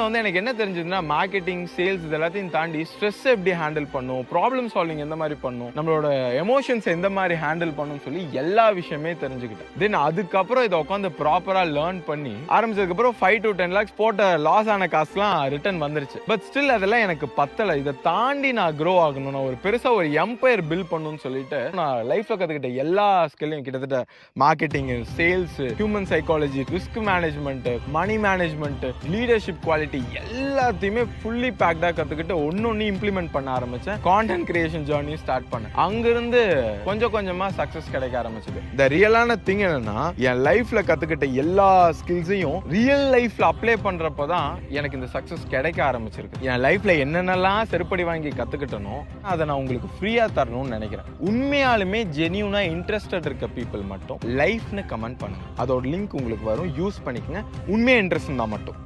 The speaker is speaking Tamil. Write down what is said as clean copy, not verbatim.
வந்து எனக்கு என்ன தெரிஞ்சதுன்னா, மார்க்கெட்டிங், சேல்ஸ் இது எல்லாத்தையும் தாண்டி ஸ்ட்ரெஸ் எப்படி ஹேண்டில் பண்ணும், ப்ராப்ளம் சால்விங் எந்த மாதிரி பண்ணும், நம்மளோட எமோஷன்ஸ் எந்த மாதிரி ஹேண்டில் பண்ணும்னு சொல்லி எல்லா விஷயமே தெரிஞ்சுக்கிட்டேன். தென் அதுக்கப்புறம் இதை உட்காந்து ப்ராப்பரா லேர்ன் பண்ணி ஆரம்பிச்சதுக்கு அப்புறம் 5 to 10 lakhs போட்ட லாஸ் ஆன காசுலாம் ரிட்டர்ன் வந்துருச்சு. பட் ஸ்டில் அதெல்லாம் எனக்கு பத்தல. இதை தாண்டி நான் க்ரோ ஆகணும், நான் ஒரு பெருசா ஒரு எம்பையர் பில்ட் பண்ணணும்னு சொல்லிட்டு நான் லைஃப்ல கத்துக்கிட்ட எல்லா ஸ்கில்லையும், கிட்டத்தட்ட marketing, sales, human psychology, risk management, money management, leadership quality எல்லாத்தையுமே ஃபுல்லி பேக்டா கத்துக்கிட்டு ஒன்னொன்னு இம்ப்ளிமெண்ட் பண்ண ஆரம்பிச்சேன். கான்டென்ட் கிரியேஷன் ஜர்னி ஸ்டார்ட் பண்ணேன். அங்கிருந்து கொஞ்சம் கொஞ்சமா சக்சஸ் கிடைக்க ஆரம்பிச்சது. இந்த ரியலான திங் என்னன்னா, என் லைஃப்ல கத்துக்கிட்ட எல்லா ஸ்கில்ஸையும் ரியல் லைஃப்ல அப்ளை பண்றப்பதான் எனக்கு இந்த சக்சஸ் கிடைக்க ஆரம்பிச்சிருக்கு. என் லைஃப்ல என்னென்னலாம் செருப்படி வாங்கி கத்துக்கிட்டனோ அதை நான் உங்களுக்கு ஃப்ரீயா தரணும்னு நினைக்கிறேன். உண்மையாலுமே ஜெனியூனா இன்ட்ரெஸ்டட் இருக்க பீப்புள் மட்டும் லைஃப்னு கமெண்ட் பண்ணுங்க. அதோட லிங்க் உங்களுக்கு வரும், யூஸ் பண்ணிக்கங்க. உண்மையா இன்ட்ரெஸ்ட் தான் மட்டும்.